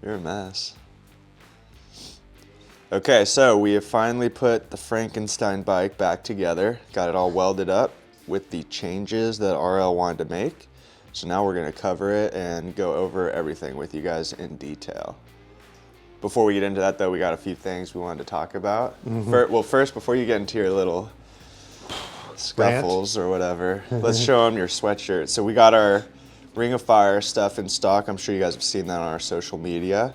You're a mess. Okay, so we have finally put the Frankenstein bike back together. Got it all welded up with the changes that RL wanted to make. So now we're gonna cover it and go over everything with you guys in detail. Before we get into that though, we got a few things we wanted to talk about. Well, first, before you get into your little scuffles or whatever, let's show them your sweatshirt. So we got our Ring of Fire stuff in stock. I'm sure you guys have seen that on our social media.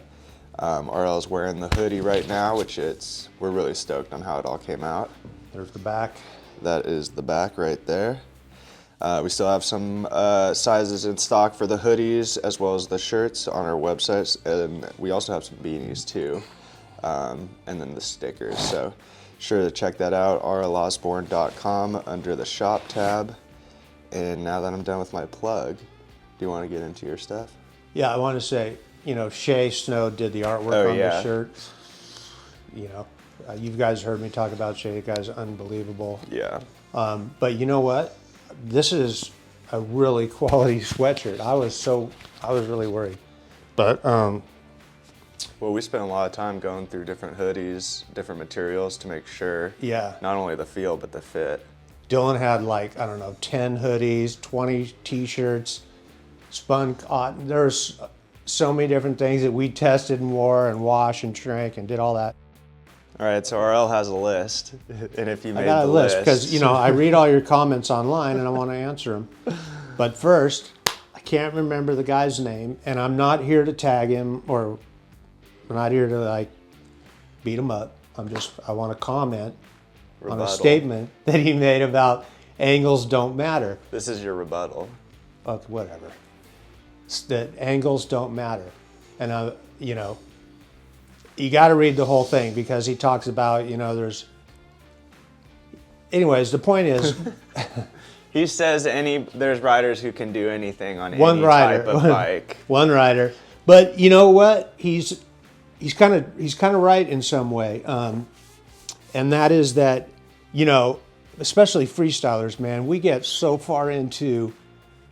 RL's wearing the hoodie right now, which we're really stoked on how it all came out. There's the back. That is the back right there. We still have some sizes in stock for the hoodies as well as the shirts on our websites, and we also have some beanies too, and then the stickers. So sure to check that out, rlosborn.com under the shop tab. And now that I'm done with my plug, do you want to get into your stuff? Yeah, I want to say, Shay Snow did the artwork on the shirt. You guys heard me talk about Shay. The guy's unbelievable. Yeah. But you know what? This is a really quality sweatshirt. I was really worried. But well, we spent a lot of time going through different hoodies, different materials to make sure. Yeah. Not only the feel but the fit. Dylan had 10 hoodies, 20 t-shirts, spun cotton. There's so many different things that we tested and wore and washed and shrank and did all that. All right, so RL has a list, and if you made I got the a list list, because I read all your comments online and I want to answer them. But first, I can't remember the guy's name, and I'm not here to tag him or I'm not here to beat him up. I want to comment on a statement that he made about angles don't matter. This is your rebuttal. Okay, whatever. That angles don't matter, and you got to read the whole thing because he talks about there's. Anyways, the point is, he says there's riders who can do anything on any type of bike. One rider, but you know what? He's kind of right in some way, and that is that especially freestylers, man, we get so far into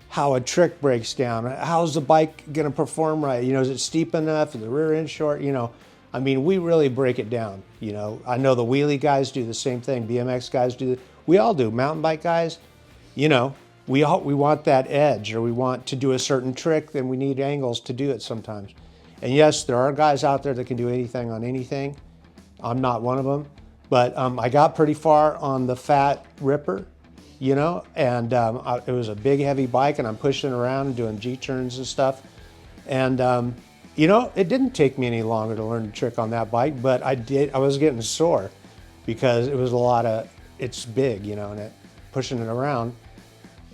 how a trick breaks down. How's the bike going to perform right? Is it steep enough? Is the rear end short? We really break it down. I know the wheelie guys do the same thing. BMX guys do. We all do. Mountain bike guys, we want that edge, or we want to do a certain trick, then we need angles to do it sometimes. And yes, there are guys out there that can do anything on anything. I'm not one of them, but I got pretty far on the Fat Ripper, and it was a big, heavy bike, and I'm pushing around and doing G-turns and stuff. And it didn't take me any longer to learn the trick on that bike, but I was getting sore because it was it's big, and pushing it around.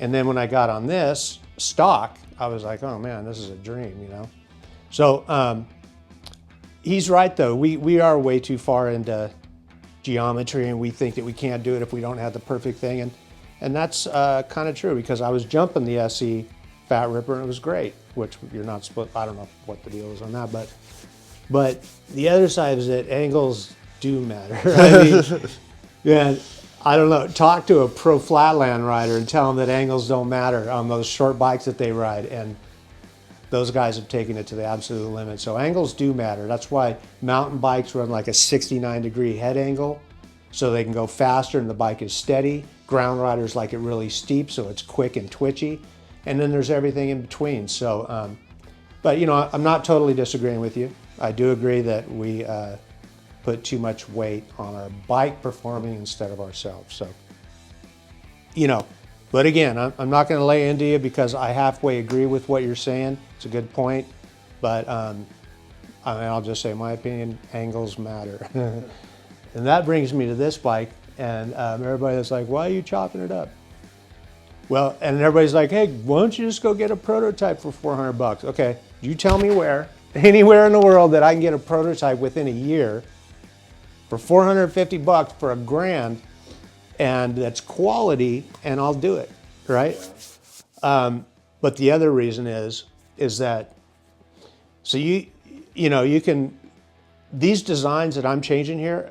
And then when I got on this stock, I was like, oh man, this is a dream, So he's right though. We are way too far into geometry, and we think that we can't do it if we don't have the perfect thing. And that's kind of true, because I was jumping the SE Fat Ripper and it was great, which you're not supposed, I don't know what the deal is on that, but the other side is that angles do matter. I don't know, talk to a pro flatland rider and tell them that angles don't matter on those short bikes that they ride, and those guys have taken it to the absolute limit. So angles do matter. That's why mountain bikes run like a 69-degree head angle, so they can go faster and the bike is steady. Ground riders like it really steep, so it's quick and twitchy. And then there's everything in between. So, but I'm not totally disagreeing with you. I do agree that we put too much weight on our bike performing instead of ourselves. So, but again, I'm not going to lay into you because I halfway agree with what you're saying. It's a good point, but I'll just say my opinion, angles matter. And that brings me to this bike, and everybody's like, why are you chopping it up? Well, and everybody's like, hey, why don't you just go get a prototype for $400? Okay, you tell me where, anywhere in the world that I can get a prototype within a year for $450 for $1,000, and that's quality, and I'll do it, right? But the other reason is that, so you can, these designs that I'm changing here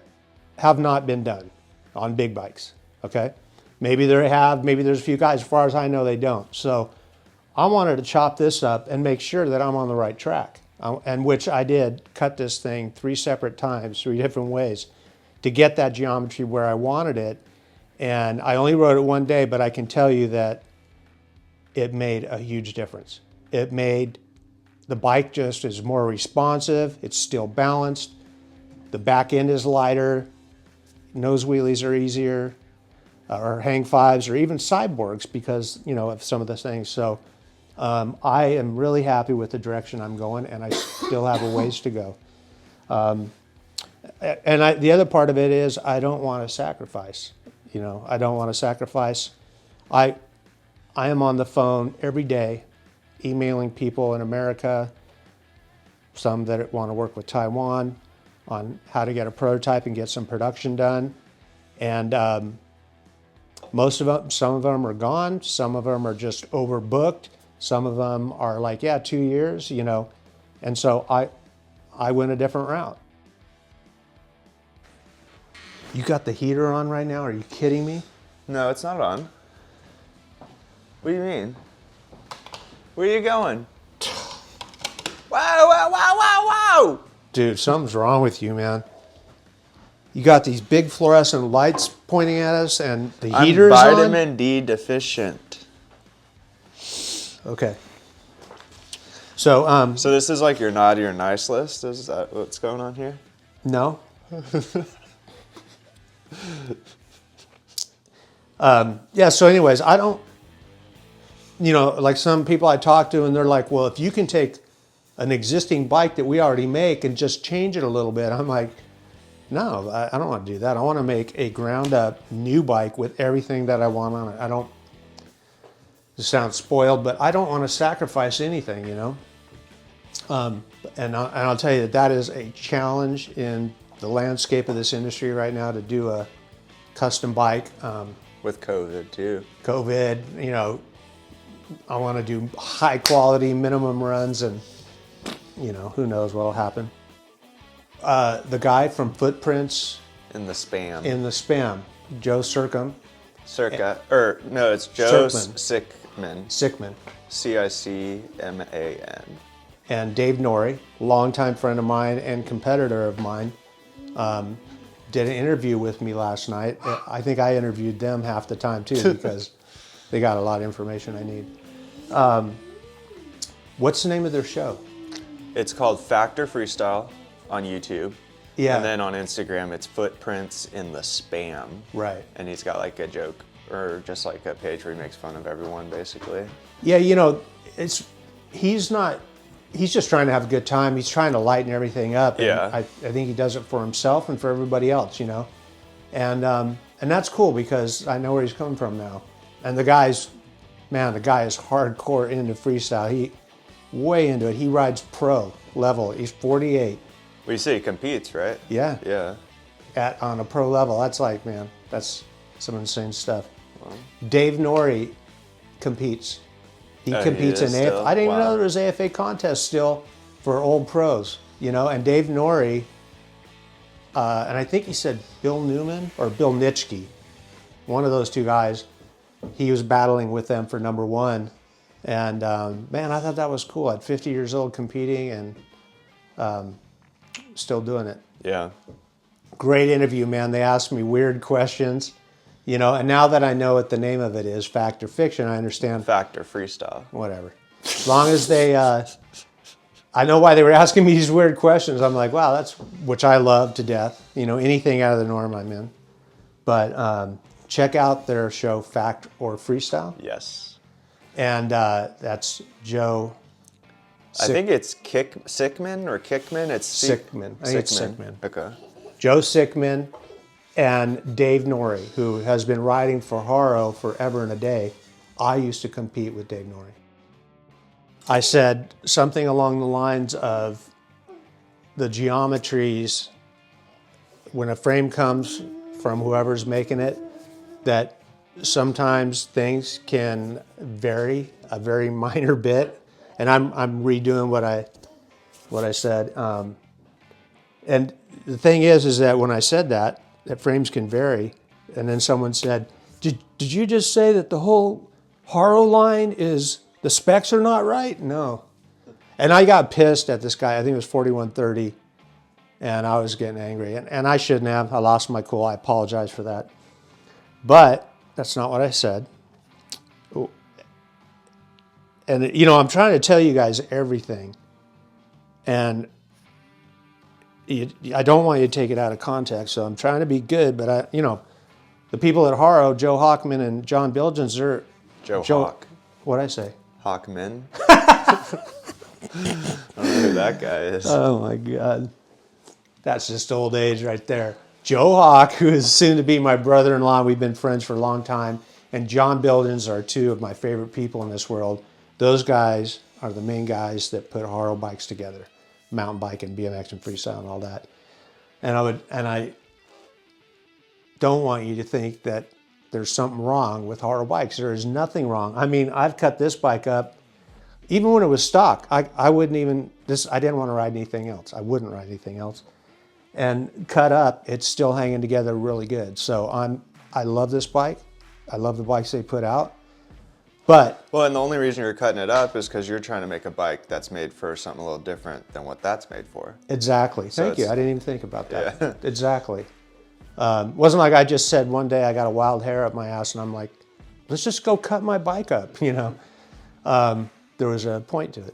have not been done on big bikes, okay? Maybe they have, maybe there's a few guys, as far as I know, they don't. So I wanted to chop this up and make sure that I'm on the right track. and which I did cut this thing 3 separate times, 3 different ways to get that geometry where I wanted it. And I only rode it one day, but I can tell you that it made a huge difference. It made the bike just is more responsive. It's still balanced. The back end is lighter. Nose wheelies are easier, or hang fives, or even cyborgs because, you know, of some of the things. So I am really happy with the direction I'm going, and I still have a ways to go. The other part of it is I don't want to sacrifice. You know, I don't want to sacrifice. I am on the phone every day, emailing people in America, some that want to work with Taiwan, on how to get a prototype and get some production done. And most of them, some of them are gone. Some of them are just overbooked. Some of them are like, yeah, 2 years, you know. And so I went a different route. You got the heater on right now? Are you kidding me? No, it's not on. What do you mean? Where are you going? Wow, wow, wow, wow, wow! Dude, something's wrong with you, man. You got these big fluorescent lights pointing at us, and the heater's I'm on? vitamin D deficient. Okay. So, So this is like your naughty or nice list? Is that what's going on here? no. Yeah, so anyways, I don't, you know, like some people I talk to and they're like, well, if you can take an existing bike that we already make and just change it a little bit, I'm like, no, I don't want to do that. I want to make a ground up new bike with everything that I want on it. I don't, this sounds spoiled, but I don't want to sacrifice anything, you know? And I'll tell you that is a challenge in the landscape of this industry right now to do a custom bike. With COVID too. COVID, you know, I want to do high quality minimum runs and, you know, who knows what'll happen. The guy from Footprints In the spam. in the Spam, Joe Circum, Circa, or no, it's Joe Sickman. Sickman. Sickman, Cicman. and Dave Norrie, longtime friend of mine and competitor of mine, did an interview with me last night. I think I interviewed them half the time too because they got a lot of information I need. What's the name of their show? It's called Factor Freestyle on YouTube. Yeah. And then on Instagram, it's Footprints in the Spam. Right. And he's got like a joke or just like a page where he makes fun of everyone basically. Yeah, you know, he's just trying to have a good time. He's trying to lighten everything up. And Yeah. I think he does it for himself and for everybody else, you know. And that's cool because I know where he's coming from now. And the guy is hardcore into freestyle. He way into it. He rides pro level. He's 48. Well, you say he competes, right? Yeah. Yeah. On a pro level. That's like, man, that's some insane stuff. Dave Norrie competes. He Oh, competes he in is AFA. still? I didn't even Wow. know there was AFA contests still for old pros, you know. And Dave Norrie, and I think he said Bill Newman or Bill Nitschke, one of those two guys. He was battling with them for number one, and man, I thought that was cool. At 50 years old, competing and still doing it. Yeah. Great interview, man. They asked me weird questions, you know, and now that I know what the name of it is, fact or fiction, I understand. Factor Freestyle. Whatever. As long as they, I know why they were asking me these weird questions. I'm like, wow, which I love to death. You know, anything out of the norm I'm in. But check out their show, Fact or Freestyle. Yes. And that's Joe. I think it's Sickman or Kickman. It's Sickman. I think it's Sickman. Okay. Joe Sickman and Dave Norrie, who has been riding for Haro forever and a day. I used to compete with Dave Norrie. I said something along the lines of the geometries, when a frame comes from whoever's making it, that sometimes things can vary a very minor bit. And I'm redoing what I said. And the thing is that when I said that frames can vary, and then someone said, did you just say that the whole Haro line is, the specs are not right? No. And I got pissed at this guy. I think it was 4130, and I was getting angry. And I shouldn't have. I lost my cool. I apologize for that. But that's not what I said. And, you know, I'm trying to tell you guys everything. And I don't want you to take it out of context, so I'm trying to be good. But, you know, the people at Haro, Joe Hockman and John Bilgens, they're... Joe Hawk. What'd I say? Hockman. I don't know who that guy is. Oh, my God. That's just old age right there. Joe Hawk, who is soon to be my brother-in-law, we've been friends for a long time, and John Bilgens are two of my favorite people in this world. Those guys are the main guys that put Haro bikes together, mountain bike and BMX and freestyle and all that. And I don't want you to think that there's something wrong with Haro bikes. There is nothing wrong. I mean, I've cut this bike up, even when it was stock. I wouldn't even, I didn't want to ride anything else. I wouldn't ride anything else. And cut up, it's still hanging together really good. So I love this bike. I love the bikes they put out. But well, and the only reason you're cutting it up is because you're trying to make a bike that's made for something a little different than what that's made for. Exactly. Thank you. I didn't even think about that. Yeah. Exactly. Wasn't like I just said one day I got a wild hair up my ass and I'm like, let's just go cut my bike up, you know. There was a point to it.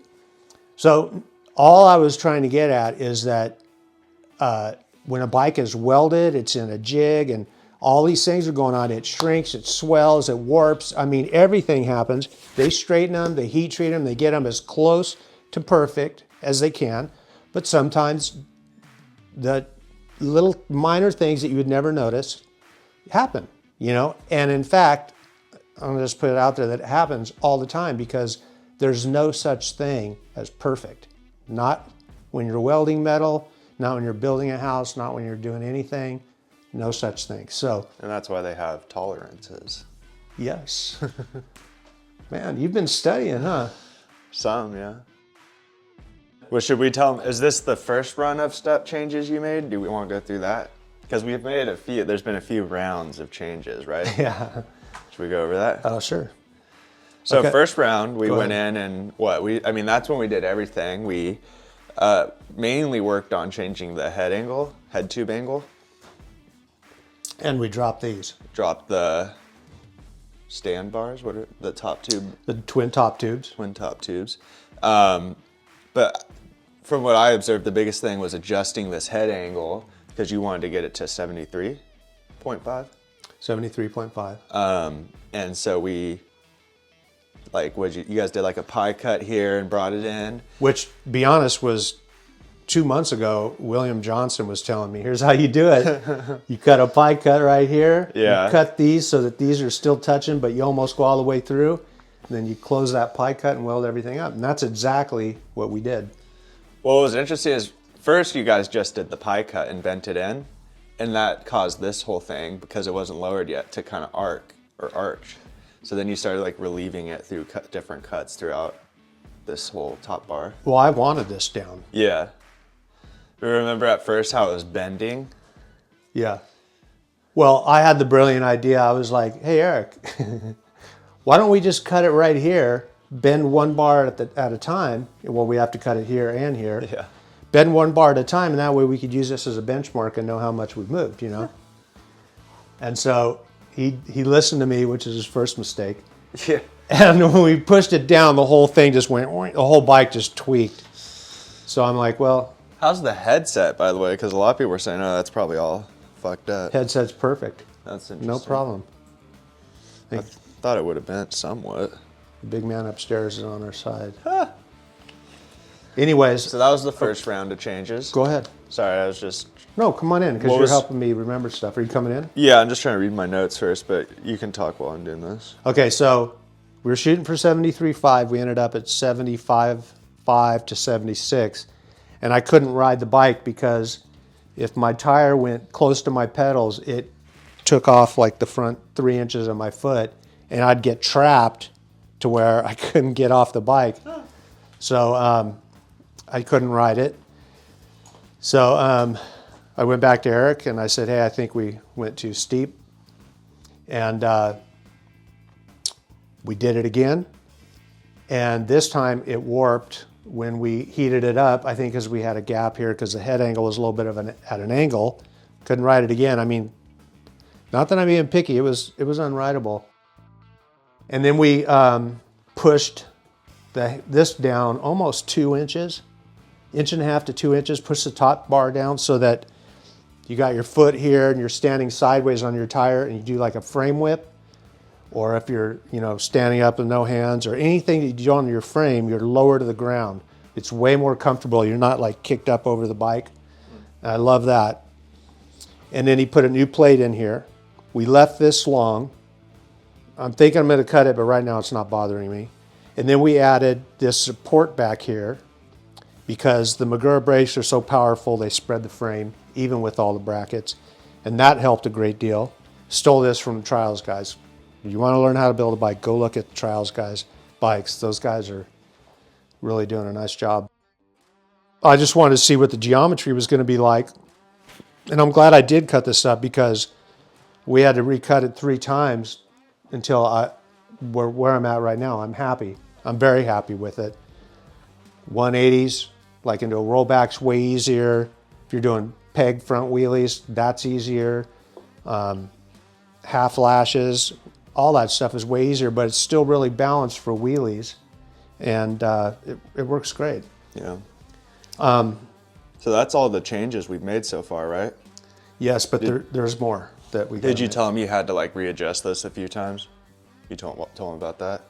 So all I was trying to get at is that when a bike is welded, it's in a jig, and all these things are going on. It shrinks, it swells, it warps. I mean, everything happens. They straighten them, they heat treat them, they get them as close to perfect as they can. But sometimes the little minor things that you would never notice happen, you know? And in fact, I'm gonna just put it out there that it happens all the time because there's no such thing as perfect. Not when you're welding metal, not when you're building a house, not when you're doing anything, no such thing. So, and that's why they have tolerances. Yes. Man, you've been studying, huh? Some, yeah. Well, should we tell them, is this the first run of step changes you made? Do we want to go through that? Because we've made a few, there's been a few rounds of changes, right? Yeah. Should we go over that? Oh, sure. So Okay. first round, we Go went ahead. in and I mean, that's when we did everything. We mainly worked on changing the head tube angle. And we dropped these. Dropped the stand bars, the top tube, The twin top tubes. twin top tubes. But from what I observed, the biggest thing was adjusting this head angle because you wanted to get it to 73.5. 73.5. And so we, like, you guys did like a pie cut here and brought it in. Which, be honest, was 2 months ago, William Johnson was telling me, here's how you do it. You cut a pie cut right here. Yeah. You cut these so that these are still touching, but you almost go all the way through. And then you close that pie cut and weld everything up. And that's exactly what we did. Well, what was interesting is first you guys just did the pie cut and bent it in. And that caused this whole thing, because it wasn't lowered yet, to kind of arch. So then you started like relieving it through different cuts throughout this whole top bar. Well, I wanted this down. Yeah. Remember at first how it was bending? Yeah. Well, I had the brilliant idea. I was like, hey, Eric, why don't we just cut it right here, bend one bar at a time? Well, we have to cut it here and here. Yeah. Bend one bar at a time, and that way we could use this as a benchmark and know how much we've moved, you know? And so he listened to me, which is his first mistake. Yeah. And when we pushed it down, the whole thing just went, the whole bike just tweaked. So I'm like, well, How's the headset, by the way? Because a lot of people were saying, oh, that's probably all fucked up. headset's perfect. That's interesting. No problem. I thought it would have bent somewhat. The big man upstairs is on our side. Anyways, So that was the first round of changes. go ahead. Sorry, I was just... No, come on in, because What you're was- helping me remember stuff. Are you coming in? Yeah, I'm just trying to read my notes first, but you can talk while I'm doing this. Okay, so we were shooting for 73.5. We ended up at 75.5 to 76. And I couldn't ride the bike because if my tire went close to my pedals, it took off like the front 3 inches of my foot, and I'd get trapped to where I couldn't get off the bike. So I couldn't ride it. So I went back to Eric and I said, hey, I think we went too steep. And we did it again. And this time it warped when we heated it up, I think because we had a gap here because the head angle was a little bit of at an angle, couldn't ride it again. I mean, not that I'm being picky, it was unrideable. And then we pushed this down almost 2 inches, 1.5 to 2 inches, push the top bar down so that you got your foot here and you're standing sideways on your tire and you do like a frame whip. Or if you're, standing up with no hands or anything that you do on your frame, you're lower to the ground. It's way more comfortable. You're not like kicked up over the bike. And I love that. And then he put a new plate in here. We left this long. I'm thinking I'm going to cut it, but right now it's not bothering me. And then we added this support back here because the Magura brakes are so powerful, they spread the frame, even with all the brackets. And that helped a great deal. Stole this from the Trials guys. If you want to learn how to build a bike, go look at the Trials guys' bikes. Those guys are really doing a nice job. I just wanted to see what the geometry was going to be like. And I'm glad I did cut this up because we had to recut it 3 times until where I'm at right now. I'm happy. I'm very happy with it. 180s, like into a rollback's way easier. If you're doing peg front wheelies, that's easier. Half lashes, all that stuff is way easier, but it's still really balanced for wheelies. And it works great. Yeah. So that's all the changes we've made so far, right? Yes, but there's more that we Did you tell him you had to like readjust this a few times? You told him about that?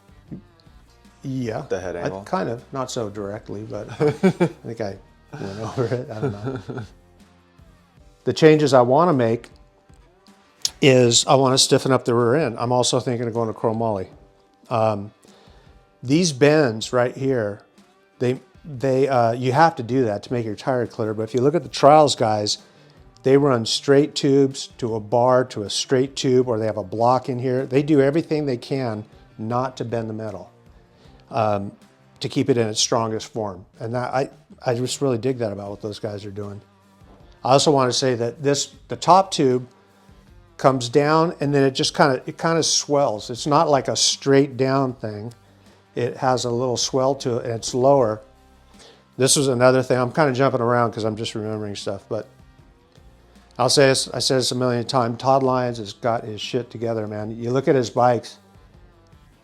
Yeah. The head angle? Kind of, not so directly, but I think I went over it. I don't know. The changes I want to make is I want to stiffen up the rear end. I'm also thinking of going to chromoly. These bends right here, you have to do that to make your tire clear. But if you look at the Trials guys, they run straight tubes to a bar to a straight tube, or they have a block in here. They do everything they can not to bend the metal, to keep it in its strongest form. And that, I just really dig that about what those guys are doing. I also want to say that the top tube comes down and then it just kind of swells. It's not like a straight down thing. It has a little swell to it and it's lower. This was another thing. I'm kind of jumping around because I'm just remembering stuff, but I'll say this, I said this a million times. Todd Lyons has got his shit together, man. You look at his bikes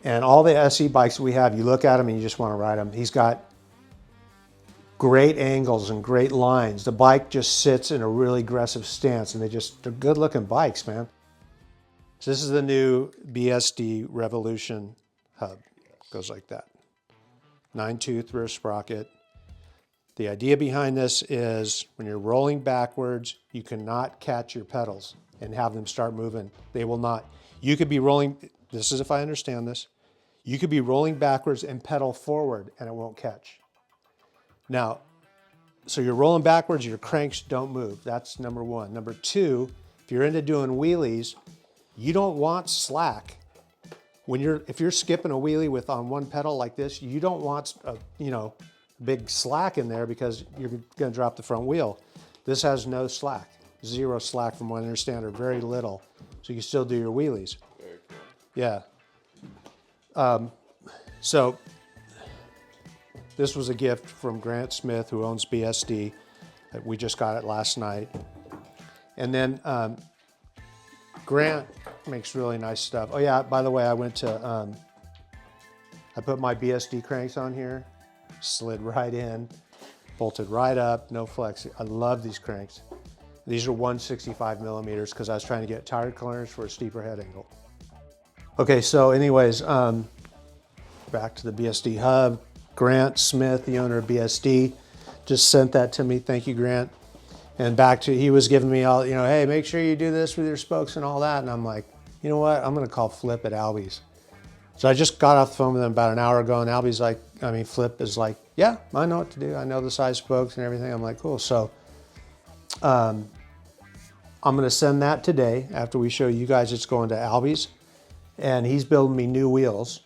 and all the SE bikes we have, you look at them and you just want to ride them. He's got great angles and great lines. The bike just sits in a really aggressive stance and they're good looking bikes, man. So this is the new BSD Revolution hub. Goes like that. 9-tooth rear sprocket. The idea behind this is when you're rolling backwards, you cannot catch your pedals and have them start moving. They will not. You could be rolling, this is if I understand this, you could be rolling backwards and pedal forward and it won't catch. Now, so you're rolling backwards, your cranks don't move. That's number one. Number two, if you're into doing wheelies, you don't want slack. If you're skipping a wheelie on one pedal like this, you don't want a big slack in there because you're going to drop the front wheel. This has no slack, 0 slack from what I understand, or very little, so you can still do your wheelies. Very cool. Yeah. So this was a gift from Grant Smith, who owns BSD. We just got it last night. And then Grant makes really nice stuff. Oh yeah, by the way, I went to, I put my BSD cranks on here, slid right in, bolted right up, no flex. I love these cranks. These are 165 millimeters because I was trying to get tire clearance for a steeper head angle. Okay, so anyways, back to the BSD hub. Grant Smith, the owner of BSD, just sent that to me. Thank you, Grant. And he was giving me all, hey, make sure you do this with your spokes and all that. And I'm like, you know what? I'm going to call Flip at Albie's. So I just got off the phone with him about an hour ago, and Flip is like, yeah, I know what to do. I know the size spokes and everything. I'm like, cool. So I'm going to send that today after we show you guys it's going to Albie's. And he's building me new wheels.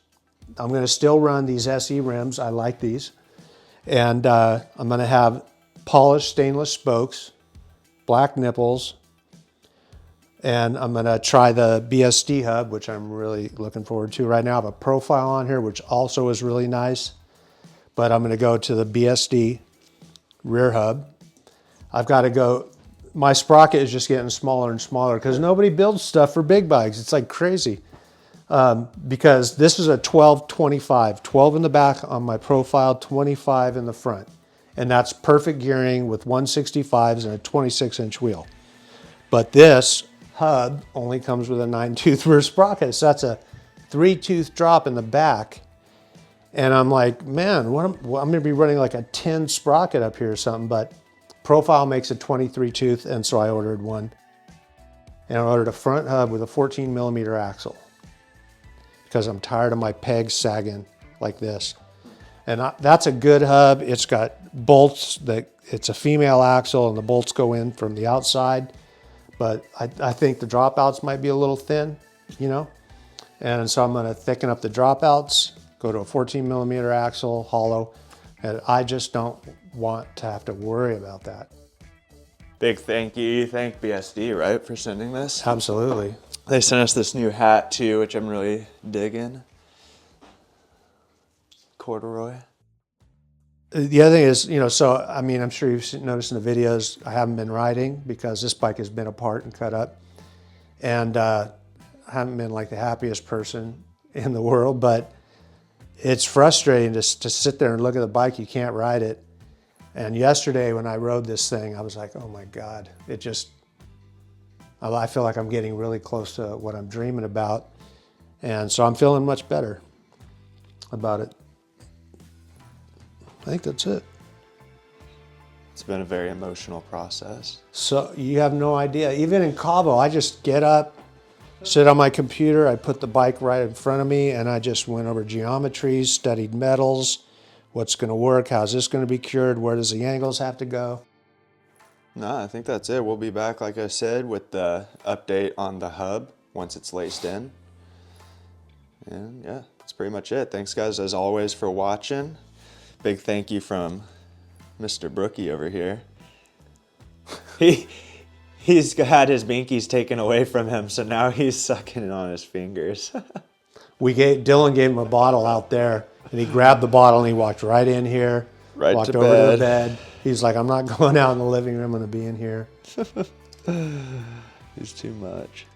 I'm going to still run these SE rims. I like these. And I'm going to have polished stainless spokes, black nipples, and I'm going to try the BSD hub, which I'm really looking forward to. Right now I have a profile on here, which also is really nice. but I'm going to go to the BSD rear hub. I've got to go, my sprocket is just getting smaller and smaller because nobody builds stuff for big bikes. It's like crazy. Because this is a 12-25, 12 in the back on my profile, 25 in the front. And that's perfect gearing with 165s and a 26-inch wheel. But this hub only comes with a 9-tooth rear sprocket. So that's a 3-tooth drop in the back. And I'm like, man, I'm going to be running like a 10 sprocket up here or something. But profile makes a 23-tooth, and so I ordered one. And I ordered a front hub with a 14mm axle because I'm tired of my pegs sagging like this. And that's a good hub. It's got bolts it's a female axle and the bolts go in from the outside. But I think the dropouts might be a little thin, you know? And so I'm gonna thicken up the dropouts, go to a 14mm axle, hollow. And I just don't want to have to worry about that. Big thank you. Thank BSD, right, for sending this? Absolutely. They sent us this new hat too, which I'm really digging. Corduroy. The other thing is, you know, so, I mean, I'm sure you've noticed in the videos, I haven't been riding because this bike has been apart and cut up. And I haven't been like the happiest person in the world, but it's frustrating to sit there and look at the bike, you can't ride it. And yesterday when I rode this thing, I was like, oh my God, I feel like I'm getting really close to what I'm dreaming about. And so I'm feeling much better about it. I think that's it. It's been a very emotional process. So you have no idea. Even in Cabo, I just get up, sit on my computer, I put the bike right in front of me, and I just went over geometries, studied metals, what's going to work, how's this going to be cured, where does the angles have to go. No, I think that's it. We'll be back, like I said, with the update on the hub once it's laced in. And yeah, that's pretty much it. Thanks guys, as always, for watching. Big thank you from Mr. Brookie over here. He's had his binkies taken away from him, so now he's sucking it on his fingers. Dylan gave him a bottle out there, and he grabbed the bottle and he walked right in here, walked to over to the bed. bed. He's like, I'm not going out in the living room, I'm going to be in here. He's too much.